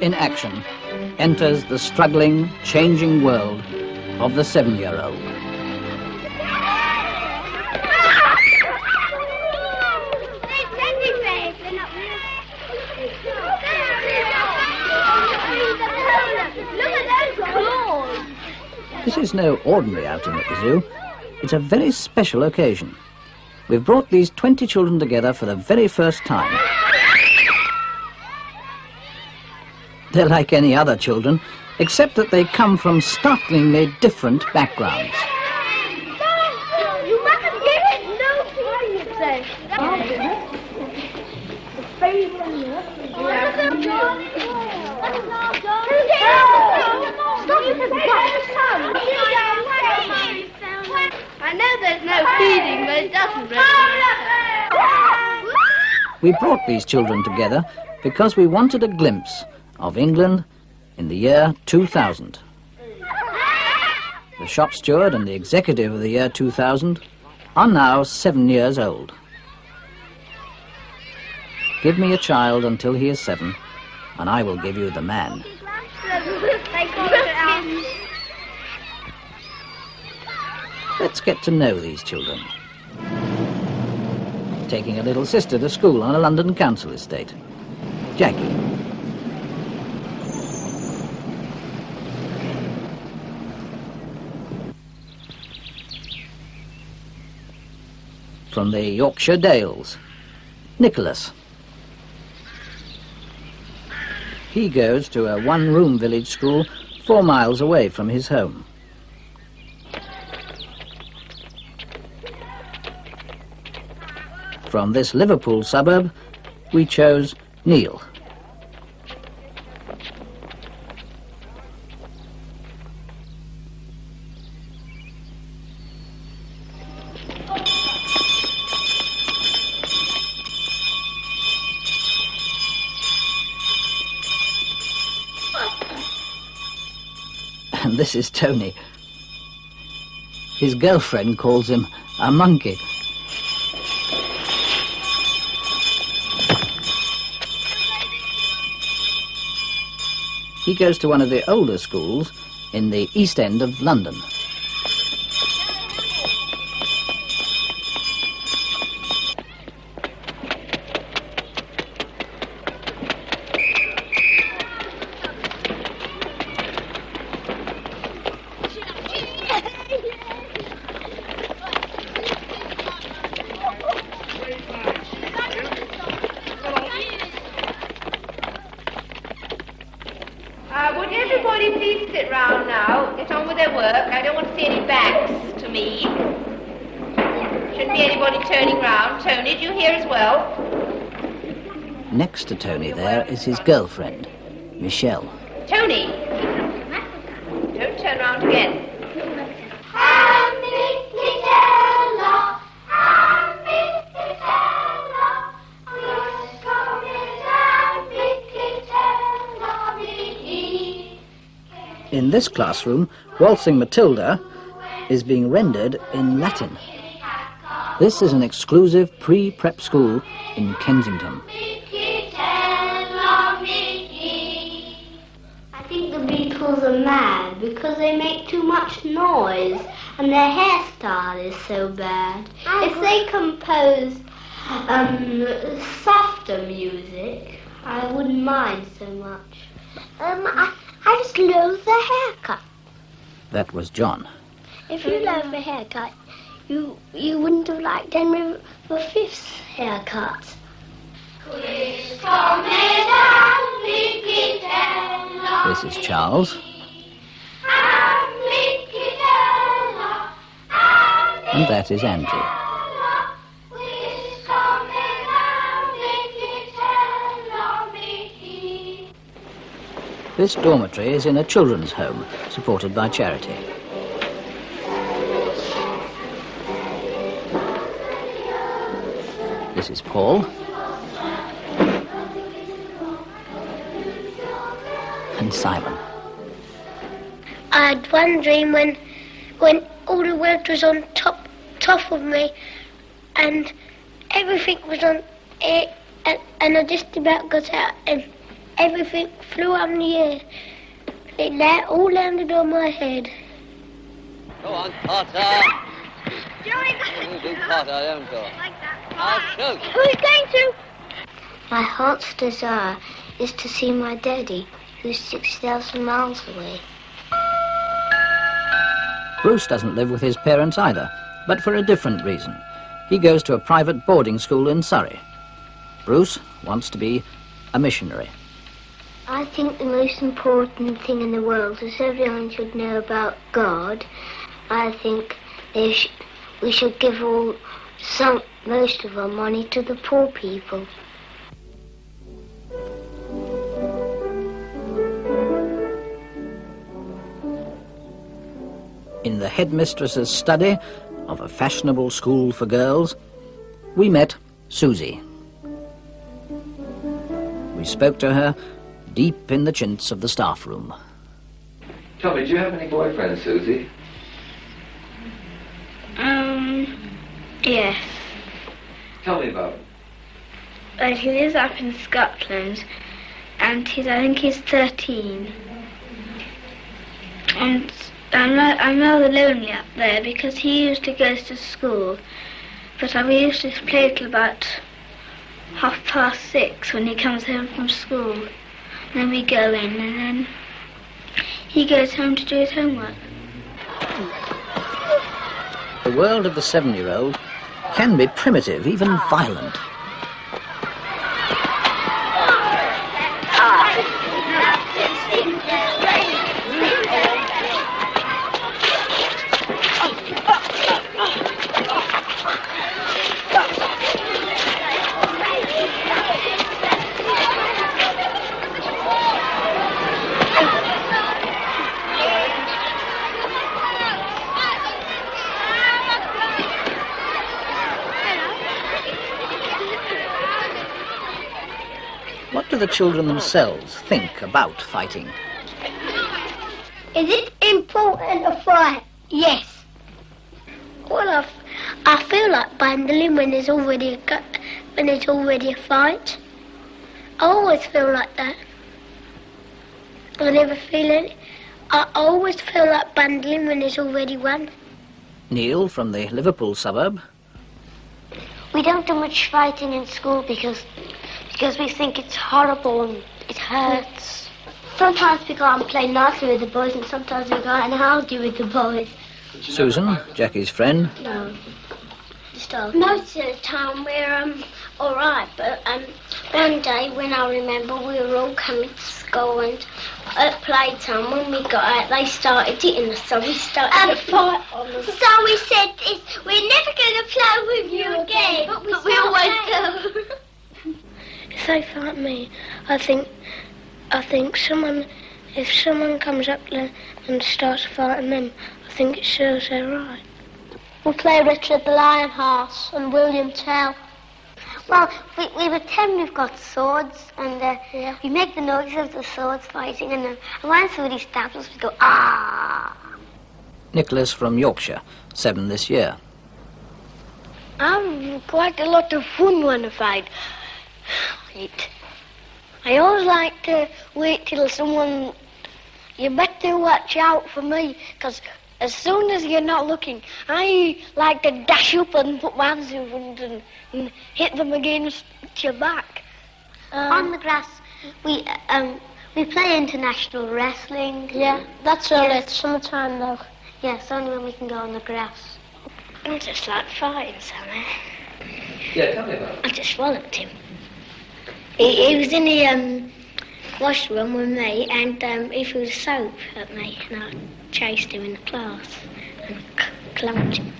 in action enters the struggling, changing world of the 7-year-old. This is no ordinary outing at the zoo. It's a very special occasion. We've brought these 20 children together for the very first time. They're like any other children, except that they come from startlingly different backgrounds. You mustn't get it! No feeding, it says. I know there's no feeding, but it doesn't really. We brought these children together because we wanted a glimpse of England in the year 2000. The shop steward and the executive of the year 2000 are now 7 years old. Give me a child until he is 7, and I will give you the man. Let's get to know these children. Taking a little sister to school on a London council estate, Jackie. From the Yorkshire Dales, Nicholas. He goes to a one-room village school 4 miles away from his home. From this Liverpool suburb, we chose Neil. And this is Tony. His girlfriend calls him a monkey. He goes to one of the older schools in the East End of London. Would everybody please sit round now, get on with their work. I don't want to see any backs to me. Shouldn't be anybody turning round. Tony, do you hear as well? Next to Tony there is his girlfriend, Michelle. Tony! Don't turn round again. In this classroom, Waltzing Matilda is being rendered in Latin. This is an exclusive pre-prep school in Kensington. I think the Beatles are mad because they make too much noise and their hairstyle is so bad. If they composed softer music, I wouldn't mind so much. I just love the haircut. That was John. If you love the haircut, you wouldn't have liked Henry V's haircut. This is Charles. And that is Andrew. This dormitory is in a children's home, supported by charity. This is Paul. And Simon. I had one dream when all the world was on top of me and everything was on it and I just about got out and everything flew up in the air. It all landed on my head. Go on, Potter. You do Potter, don't you? I'll shoot. Who's going to? My heart's desire is to see my daddy, who's 6,000 miles away. Bruce doesn't live with his parents either, but for a different reason. He goes to a private boarding school in Surrey. Bruce wants to be a missionary. I think the most important thing in the world is everyone should know about God. I think we should give most of our money to the poor people. In the headmistress's study of a fashionable school for girls, we met Susie. We spoke to her deep in the chintz of the staff room. Tell me, do you have any boyfriends, Susie? Yes. Tell me about him. He lives up in Scotland, and I think he's 13. And I'm rather lonely up there because he used to go to school, but we used to play till about 6:30 when he comes home from school. And then we go in, and then he goes home to do his homework. The world of the 7-year-old can be primitive, even violent. What do the children themselves think about fighting? Is it important to fight? Yes. Well, I feel like bundling when there's already a fight. I always feel like that. I never feel it. I always feel like bundling when there's already one. Neil from the Liverpool suburb. We don't do much fighting in school because we think it's horrible and it hurts. Sometimes we go out and play nicely with the boys, and sometimes we go out and argue with the boys. Susan, Jackie's friend. No. Most of the time we're all right, but one day when I remember we were all coming to school, and at playtime when we got out they started hitting us, so we started to fight on them. So we said, we're never going to play with you again, but we always do. If they fight me, I think if someone comes up there and starts fighting them, I think it shows they're right. We play Richard the Lionheart and William Tell. Well, we pretend we've got swords, and we make the noise of the swords fighting, and then when somebody stabs us, we go, ah! Nicholas from Yorkshire, 7 this year. I'm quite a lot of fun when I fight. I always like to wait till someone... You better watch out for me, because as soon as you're not looking, I like to dash up and put my hands in front and hit them against your back. On the grass, we play international wrestling. Yeah, that's all. It's summertime though. Yes, only when we can go on the grass. I just like fighting, Sammy. Yeah, tell me about it. I just walloped him. He was in the washroom with me, and he threw soap at me, and I chased him in the class and clumped him.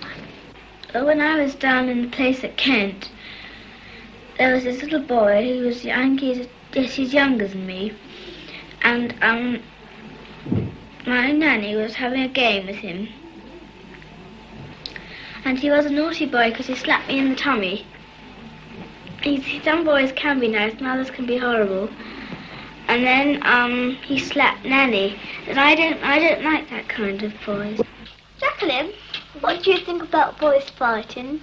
When I was down in the place at Kent, there was this little boy who was, I think he's younger than me, and my nanny was having a game with him, and he was a naughty boy because he slapped me in the tummy. Some boys can be nice and others can be horrible. And then he slapped Nanny, and I don't like that kind of boys. Jacqueline, what do you think about boys fighting?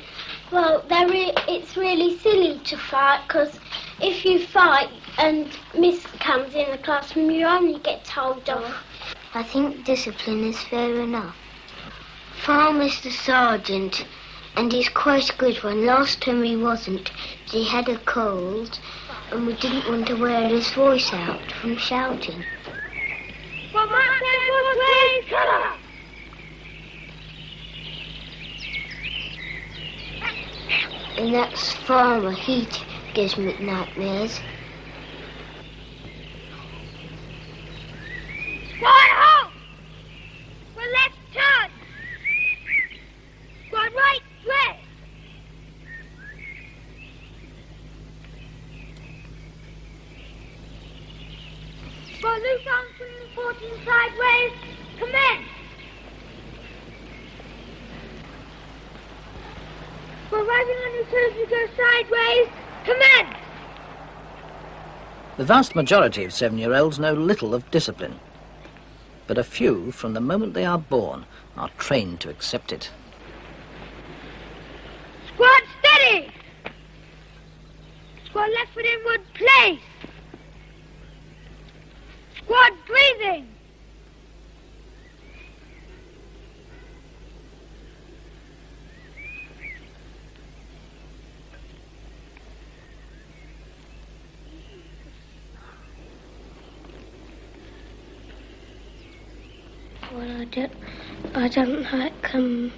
Well, it's really silly to fight, because if you fight, and Miss comes in the classroom, you only get told off. I think discipline is fair enough. For Mr. Sergeant, and he's quite good when last term he wasn't. He had a cold and we didn't want to wear his voice out from shouting. Well, my please, shut up! And that's Farmer, he gives me nightmares. Right home! Well, left turn! Got right way! Well, loose on 14 sideways, commence! Well, rising on your toes, you go sideways, commence! The vast majority of 7-year-olds know little of discipline, but a few, from the moment they are born, are trained to accept it. Squad steady! Squad left foot inward, place! Squad breathing! Well, I don't like the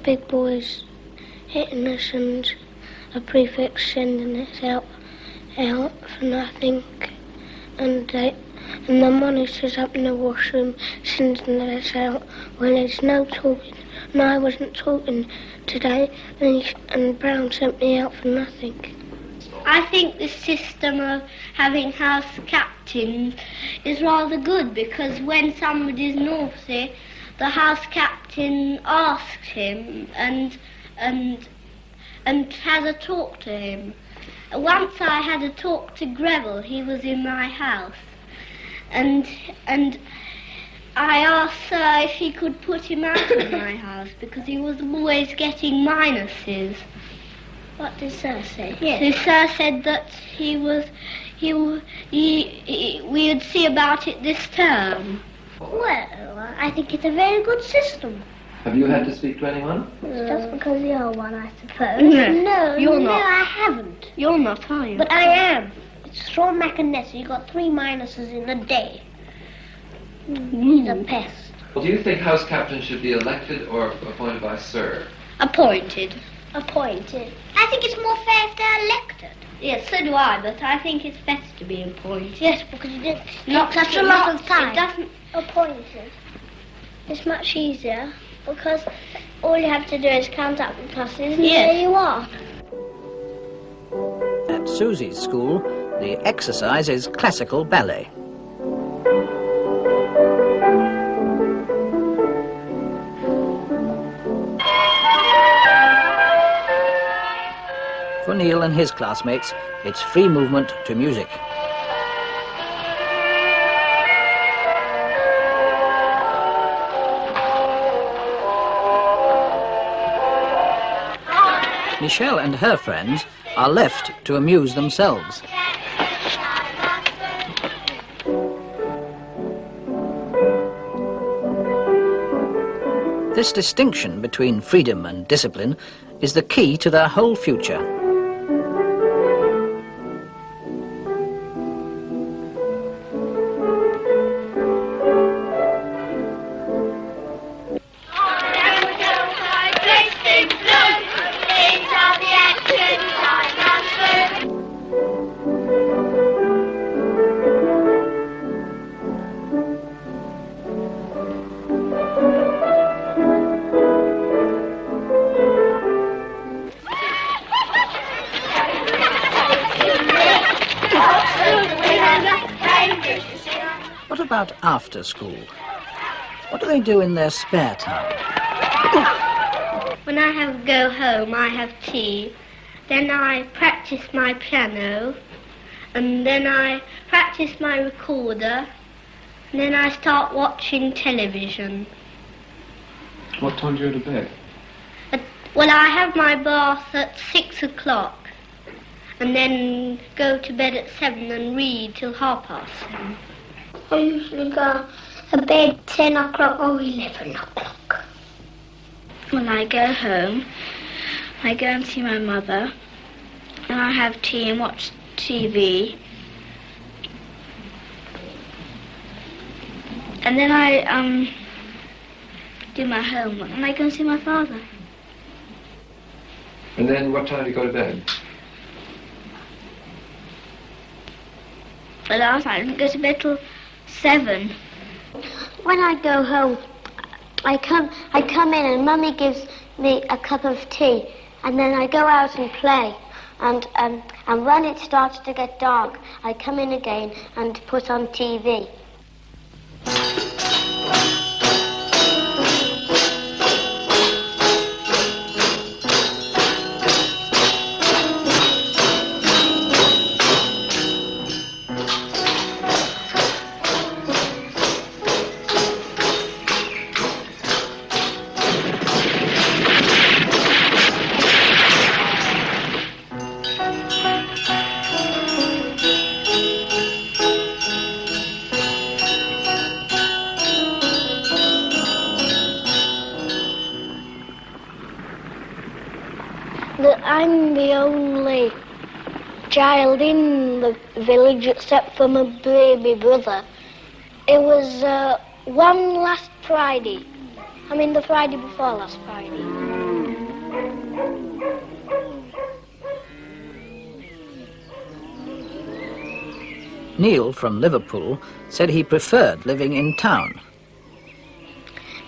big boys hitting us and a prefect sending us out for nothing, and the monitors up in the washroom sending us out when there's no talking. And I wasn't talking today, and Brown sent me out for nothing. I think the system of having house captains is rather good, because when somebody's naughty, the house captain asks him and has a talk to him. Once I had a talk to Greville. He was in my house, and I asked Sir if he could put him out of my house because he was always getting minuses. What did Sir say? Yes. So Sir said that we would see about it this term. Well, I think it's a very good system. Have you had to speak to anyone? It's just because you're one, I suppose. No, you're not. No, I haven't. You're not, are you? But I am. It's Sean McInnes. You got 3 minuses in a day. He's a pest. Well, do you think house captains should be elected or appointed by Sir? Appointed. Appointed. I think it's more fair if they're elected. Yes, so do I, but I think it's better to be appointed. Yes, because you didn't Not such a lot of time. It doesn't... Appointed. It's much easier because all you have to do is count up the pluses and there you are. At Susie's school, the exercise is classical ballet. For Neil and his classmates, it's free movement to music. Michelle and her friends are left to amuse themselves. This distinction between freedom and discipline is the key to their whole future. What about after school? What do they do in their spare time? When I go home, I have tea. Then I practice my piano. And then I practice my recorder. And then I start watching television. What time do you go to bed? Well, I have my bath at 6 o'clock. and then go to bed at 7 and read till 7:30. I usually go to bed 10 o'clock or 11 o'clock. When I go home, I go and see my mother, and I have tea and watch TV. And then I do my homework, and I go and see my father. And then what time do you go to bed? But last night I didn't go to bed till 7. When I go home, I come in and Mummy gives me a cup of tea, and then I go out and play. And when it starts to get dark, I come in again and put on TV. I'm the only child in the village except for my baby brother. It was one last Friday. I mean the Friday before last Friday. Neil from Liverpool said he preferred living in town.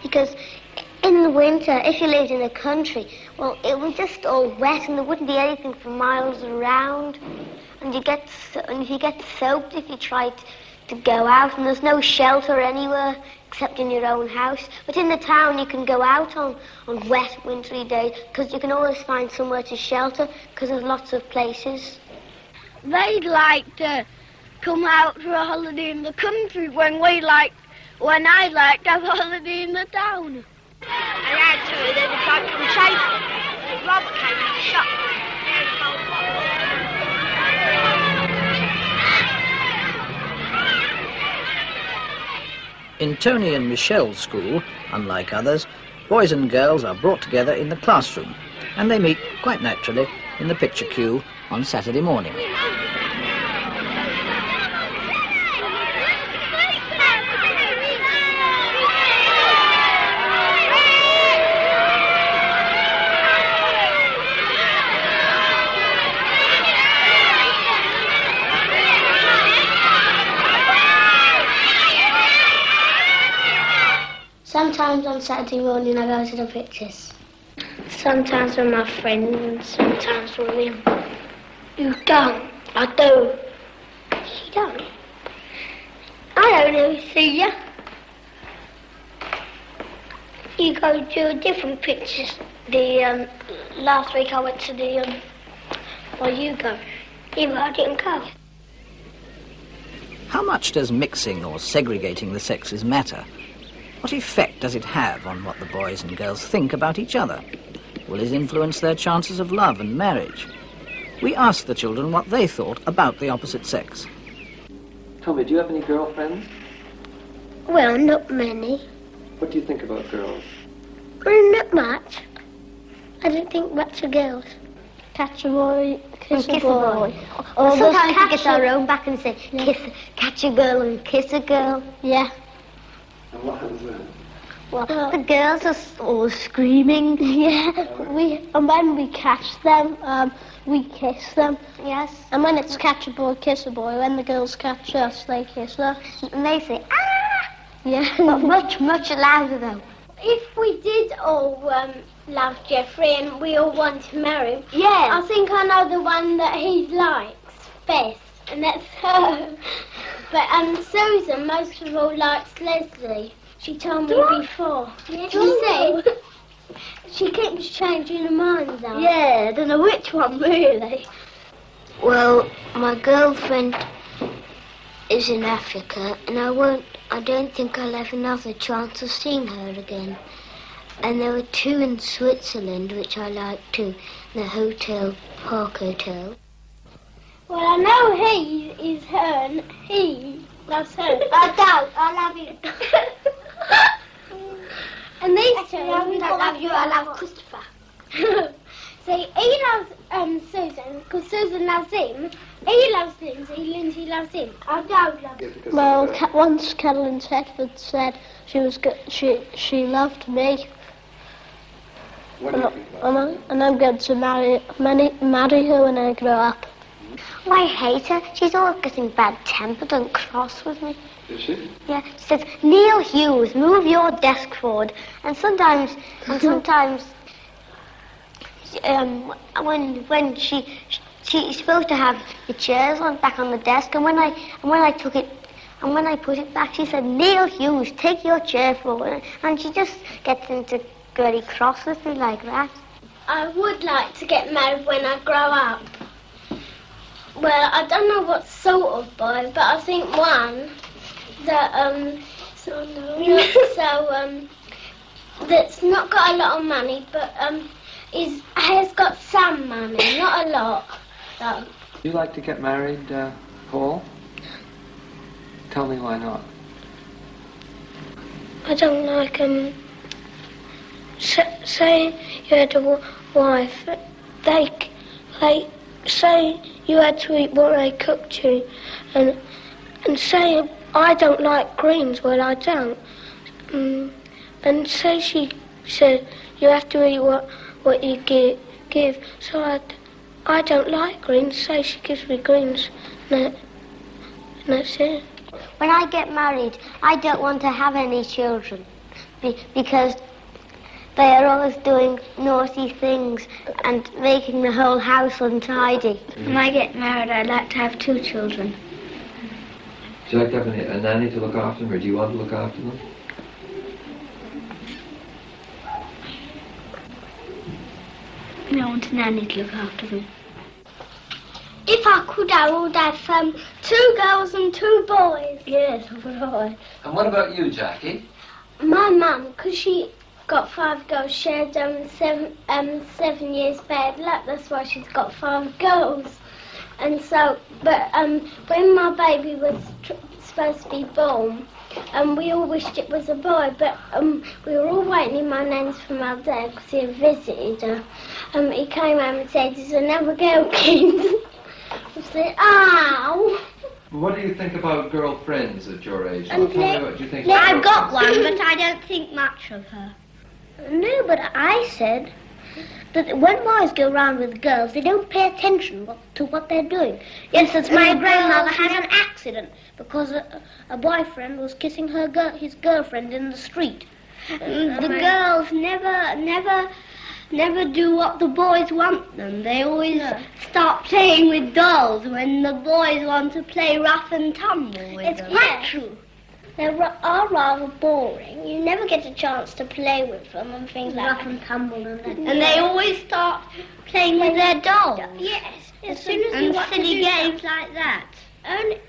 Because in the winter, if you lived in the country, well, it was just all wet and there wouldn't be anything for miles around. And you get soaked if you tried to go out, and there's no shelter anywhere except in your own house. But in the town, you can go out on wet, wintry days because you can always find somewhere to shelter because there's lots of places. They'd like to come out for a holiday in the country when I like to have a holiday in the town. I had to, and then if I come chasing, Rob came and shot me. In Tony and Michelle's school, unlike others, boys and girls are brought together in the classroom, and they meet quite naturally in the picture queue on Saturday morning. Sometimes on Saturday morning I go to the pictures. Sometimes with my friends, sometimes with him. You don't. I do. You don't. I don't ever see you. You go to different pictures. The last week I went to the well, you go. Even I didn't go. How much does mixing or segregating the sexes matter? What effect does it have on what the boys and girls think about each other? Will it influence their chances of love and marriage? We asked the children what they thought about the opposite sex. Tommy, do you have any girlfriends? Well, not many. What do you think about girls? Well, not much. I don't think much of girls. Catch a boy, kiss a boy. Or sometimes we get our own back and say, catch a girl and kiss a girl. Yeah. And what happens then? Well, the girls are all screaming. Yeah, and when we catch them, we kiss them. Yes. And when it's catch a boy, kiss a boy, when the girls catch us, they kiss us. And they say, ah! Yeah. But much, much louder though. If we did all love Jeffrey and we all want to marry him, yeah, I think I know the one that he likes best, and that's her. But Susan most of all likes Leslie. She told me before. Yeah, she said she keeps changing her mind though. Yeah, I don't know which one really. Well, my girlfriend is in Africa, and I don't think I'll have another chance of seeing her again. And there were two in Switzerland, which I liked too, the Park Hotel. Well, I know he is her and he loves her. I don't. I love you. And these two, I don't love you. I love Christopher. See, he loves Susan because Susan loves him. He loves Lindsay. Lindsay loves him. I don't love him. Well, once Carolyn Tedford said she loved me. What do you think about it? And I'm going to marry her when I grow up. Oh, I hate her. She's always getting bad-tempered and cross with me. Is she? Yeah, she says, Neil Hughes, move your desk forward. And sometimes, when she's supposed to have the chairs back on the desk, and when I put it back, she said, Neil Hughes, take your chair forward. And she just gets into very cross with me like that. I would like to get married when I grow up. Well, I don't know what sort of boy, but I think one that that's not got a lot of money, but has got some money, not a lot, though. Do you like to get married, Paul? Tell me why not. I don't like, say you had a wife, say you had to eat what they cooked you, and say I don't like greens, well I don't, and say she said you have to eat what you give, so I don't like greens, say she gives me greens, and that's it. When I get married, I don't want to have any children, because they are always doing naughty things and making the whole house untidy. When I get married, I'd like to have 2 children. Would you like to have a nanny to look after them, or do you want to look after them? I want a nanny to look after them. If I could, I would have 2 girls and 2 boys. Yes, I would. And what about you, Jackie? My mum, because she got 5 girls, she had 7 years bad luck, that's why she's got 5 girls. And so, but when my baby was supposed to be born, we all wished it was a boy, but we were all waiting in my nan's for my dad because he had visited her. He came home and said, there's another girl kid. I said, ow! What do you think about girlfriends at your age? Tell me what you think. I've got one, but I don't think much of her. No, but I said that when boys go round with girls, they don't pay attention to what they're doing. Yes, as my grandmother had an accident because a boyfriend was kissing his girlfriend in the street. The girls never do what the boys want them. They always start playing with dolls when the boys want to play rough and tumble with them. It's quite true. They are rather boring. You never get a chance to play with them and things like rough and tumble and they always start playing with their dolls. Yes. As soon as you want silly games like that.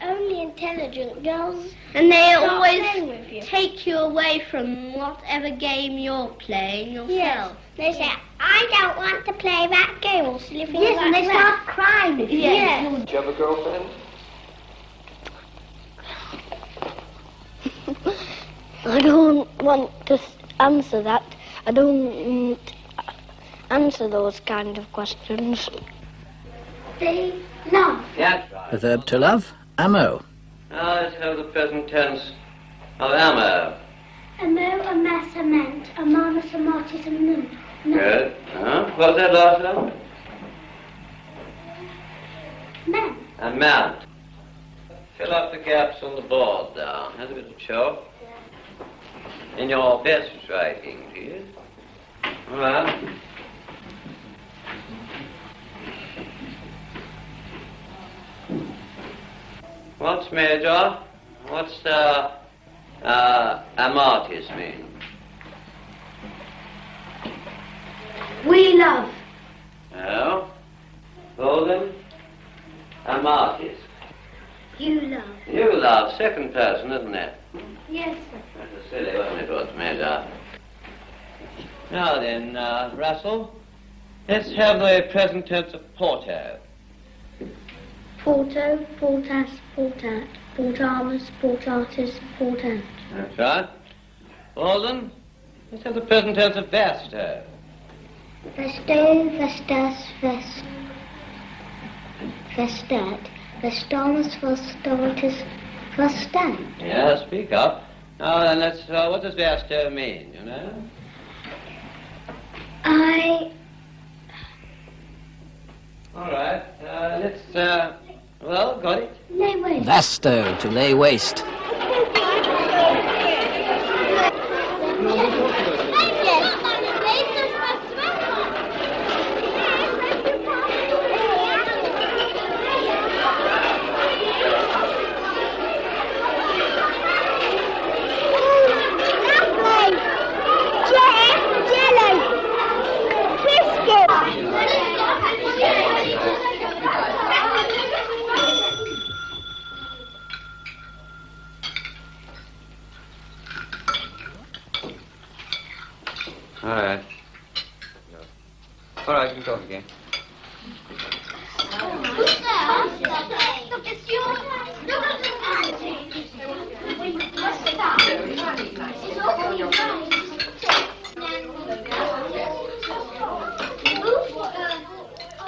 Only intelligent girls. And they always take you away from whatever game you're playing yourself. Yes. They say, I don't want to play that game or silly things like that. Yes, and they start crying. Yes. Do you have a girlfriend? I don't want to answer that. I don't answer those kind of questions. They love. Yeah. The verb to love, amo. Now let's have the present tense of amo. Amo, amass, ament, amanus, amatis, and nun. Good. What was that last one? Man. Amount. Fill up the gaps on the board down. Has a bit of chalk. In your best writing, please. All right. What's major? What's amatis mean? We love. No. Golden. Amatis. You love. You love. Second person, isn't it? Yes, sir. That's silly, wasn't it, what's major? Now then, Russell, let's have the present tense of Porto. Porto, portas, portat, portamus, portatis, portant. That's right. Alden, let's have the present tense of vasto. Vesto, vestas, vest. Vestat. Vestamus, vestotis, vestant. Yeah, speak up. Now then, let's, what does vasto mean, you know? All right, let's, well, got it? Lay waste. Vasto, to lay waste. All right, you can talk again.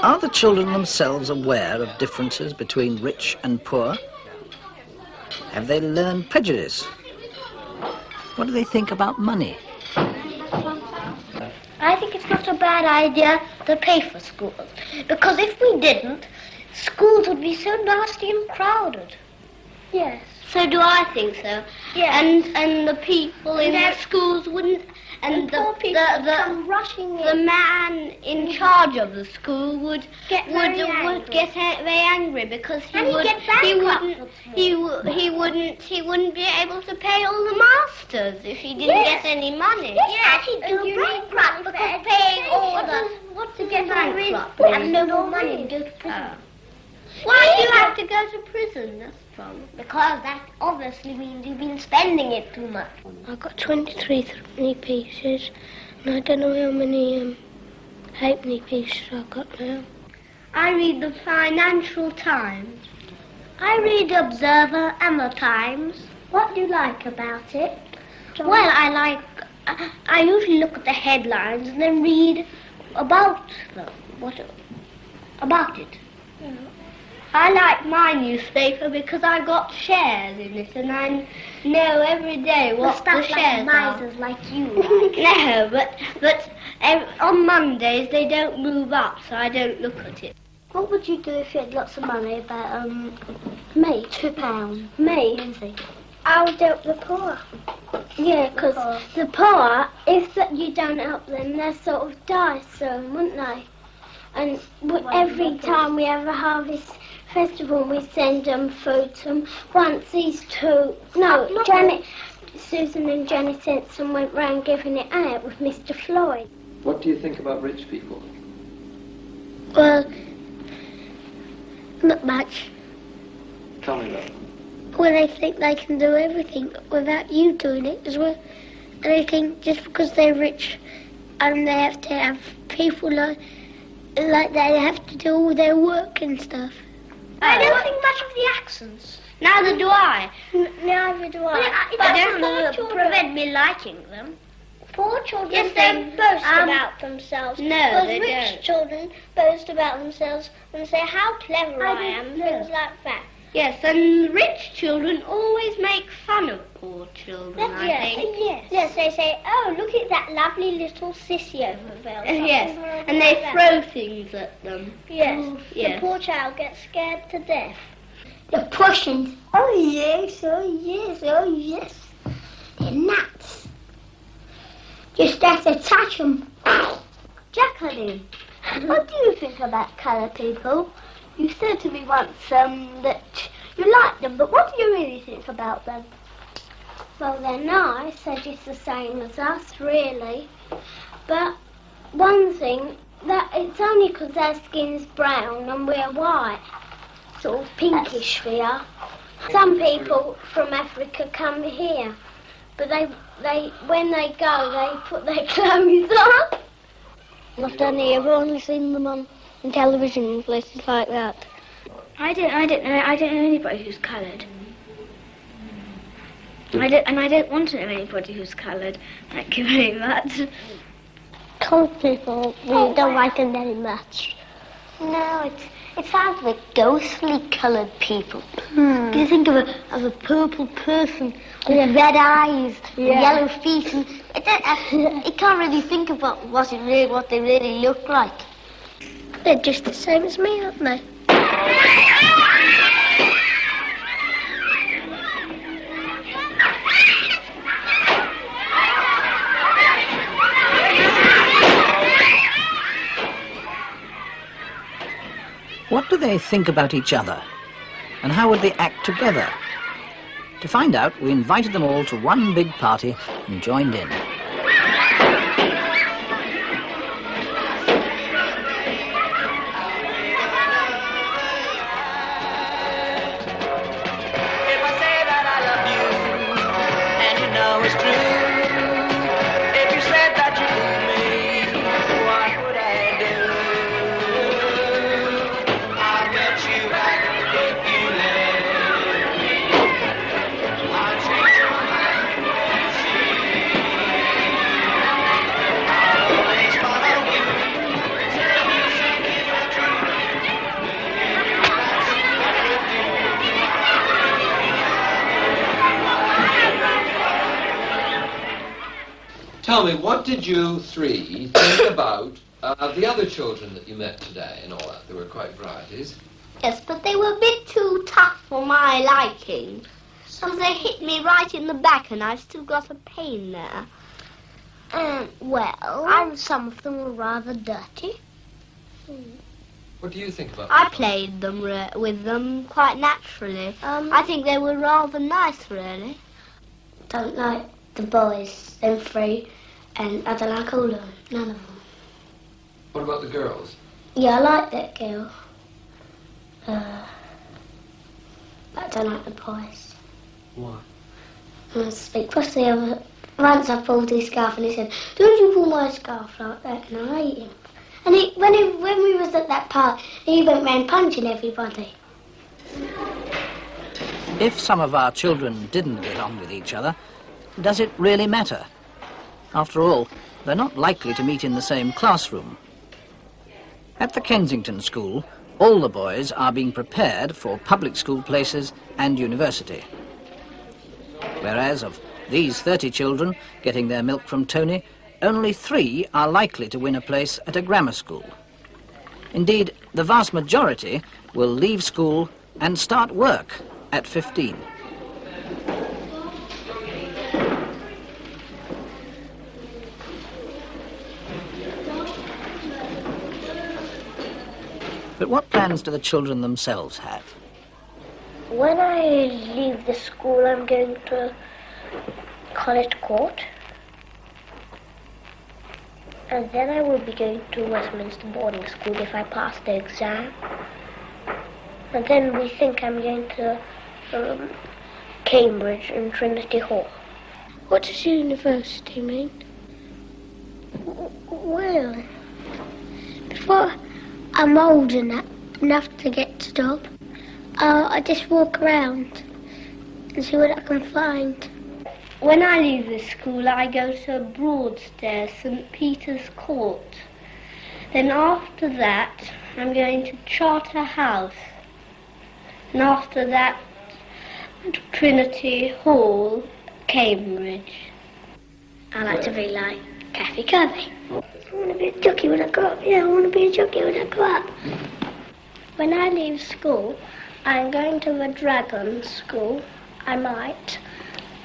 Are the children themselves aware of differences between rich and poor? Have they learned prejudice? What do they think about money? I think it's not a bad idea to pay for schools, because if we didn't, schools would be so nasty and crowded. Yes. So do I think so. Yeah. And the people in the schools wouldn't, and poor people come rushing in. the man in charge of the school would Get very angry. get very angry because he And he'd would get bankrupt. he wouldn't be able to pay all the masters if he didn't Yes. get any money. Yes, he'd go bankrupt because paying all the to get bankrupt? We have no more money to go to prison. Why do you have to go to prison? That's the problem. Because that obviously means you've been spending it too much. I've got 23 threepenny pieces, and I don't know how many halfpenny pieces I've got now. I read the Financial Times. I read the Observer and the Times. What do you like about it? Well, I usually look at the headlines and then read about them. About it. Yeah. I like my newspaper because I got shares in it and I know every day what the shares misers like you. No, but on Mondays they don't move up, so I don't look at it. What would you do if you had lots of money? About Me? £2. Me? Lindsay. I would help the poor. Yeah, because the poor, if you don't help them, they sort of die soon, wouldn't they? And every time we have a harvest festival, we send them food to them. Once these two, Susan and Jenny Simpson went round giving it out with Mr. Floyd. What do you think about rich people? Well, not much. Tell me about them. Well, they think they can do everything without you doing it as well. And they think just because they're rich and they have to have people like they have to do all their work and stuff. I don't think much of the accents. Neither do I. Neither do I. But that doesn't prevent me liking them. Poor children Yes, don't boast um, about themselves. no, Whereas they rich don't. children boast about themselves and say how clever I am, things like that. Yes, and rich children always make fun of poor children, I think. Yes, they say, oh, look at that lovely little sissy over there. Yes, and they throw things at them. Yes, Yes. the poor child gets scared to death. The Prussians. Oh yes, oh yes, oh yes. They're nuts. Just have to touch them. Jacqueline, what do you think about colour people? You said to me once that you like them, but what do you really think about them? Well, they're nice, they're just the same as us, really. But one thing, that it's only because their skin's brown and we're white. Sort of pinkish we are. Some people from Africa come here, but they when they go, they put their clothes on. I've only seen them on television and places like that. I don't know anybody who's coloured. I don't want to know anybody who's coloured. Thank you very much. Coloured people really don't like them very much. No, it sounds like ghostly coloured people. Do you think of a purple person with red eyes, and yellow feet, and it can't really think of what they really look like. They're just the same as me, aren't they? What do they think about each other? And how would they act together? To find out, we invited them all to one big party and joined in. Tell me, what did you three think about the other children that you met today and all that? There were quite varieties. Yes, but they were a bit too tough for my liking. So they hit me right in the back and I've still got a pain there. Well, some of them were rather dirty. What do you think about I played them with them quite naturally. I think they were rather nice, really. Don't like the boys, them three, and I don't like all of them, none of them. What about the girls? Yeah, I like that girl. But I don't like the boys. Why? Because the other... Once I pulled his scarf and he said, "Don't you pull my scarf like that?" And I hate him. And when we was at that park, he went round punching everybody. If some of our children didn't get on with each other, does it really matter? After all, they're not likely to meet in the same classroom. At the Kensington School, all the boys are being prepared for public school places and university. Whereas of these 30 children getting their milk from Tony, only 3 are likely to win a place at a grammar school. Indeed, the vast majority will leave school and start work at 15. But what plans do the children themselves have? When I leave the school, I'm going to College Court. And then I will be going to Westminster boarding school if I pass the exam. And then we think I'm going to Cambridge and Trinity Hall. What does university mean? Well, before I'm old enough to get a job, I just walk around and see what I can find. When I leave the school, I go to Broadstairs, St. Peter's Court. Then after that, I'm going to Charterhouse. And after that, Trinity Hall, Cambridge. I like to be like Kathy Kirby. I want to be a jockey when I grow up. Yeah, I want to be a jockey when I grow up. When I leave school, I'm going to the Dragon School. I might.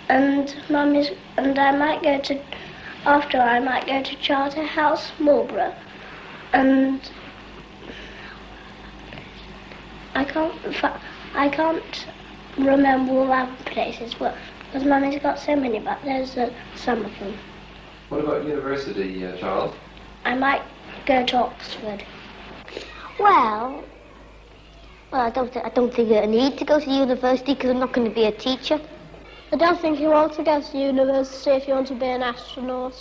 And I might go to, after I might go to Charterhouse, Marlborough. And I can't remember all other places, well, because Mummy's got so many, but there's some of them. What about university, Charles? I might go to Oxford. Well, I don't think I need to go to university because I'm not going to be a teacher. I don't think you want to go to university if you want to be an astronaut.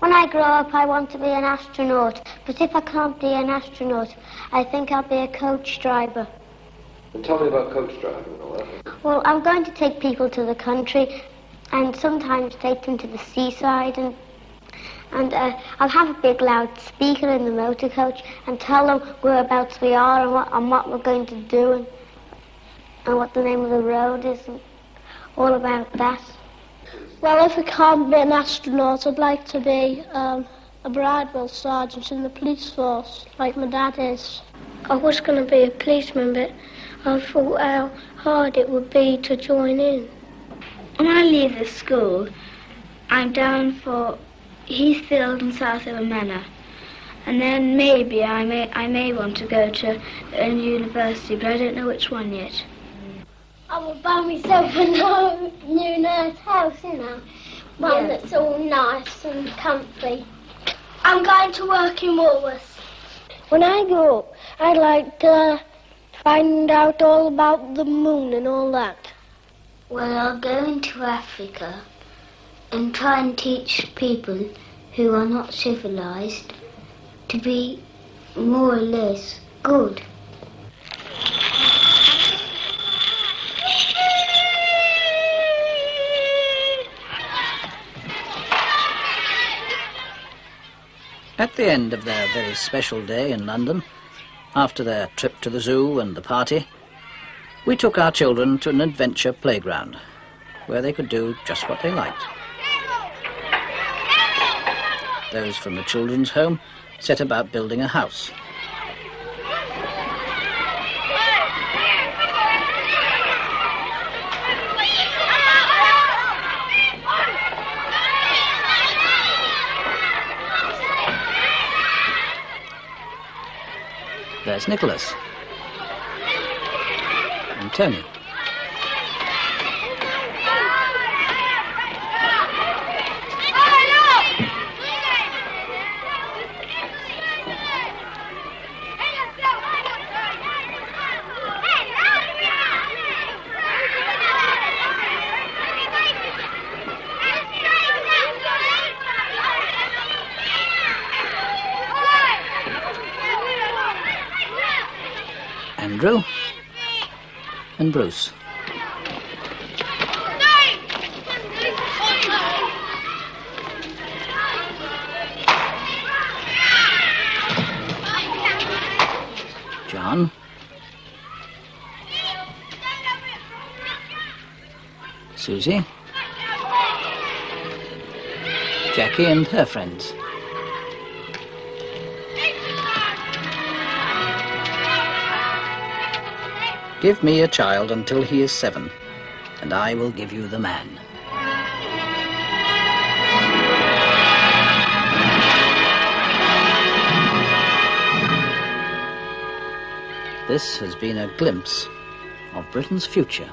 When I grow up, I want to be an astronaut. But if I can't be an astronaut, I think I'll be a coach driver. And tell me about coach driving and all that. Well, I'm going to take people to the country and sometimes take them to the seaside, and I'll have a big loud speaker in the motor coach and tell them whereabouts we are and what we're going to do and what the name of the road is and all about that. Well, if I can't be an astronaut, I'd like to be a bridewell sergeant in the police force, like my dad is. I was going to be a policeman, but I thought how hard it would be to join in. When I leave this school, I'm down for Heathfield and Southaven Manor, and then maybe I may want to go to a university, but I don't know which one yet. I will buy myself a new nice house, you know, one that's all nice and comfy. I'm going to work in Woolworths. When I grow up, I'd like to find out all about the moon and all that. Well, I'll go into Africa and try and teach people who are not civilized to be more or less good. At the end of their very special day in London, after their trip to the zoo and the party, we took our children to an adventure playground where they could do just what they liked. Those from the children's home set about building a house. There's Nicholas and Tony. Andrew and Bruce. John. Susie. Jackie and her friends. Give me a child until he is 7, and I will give you the man. This has been a glimpse of Britain's future.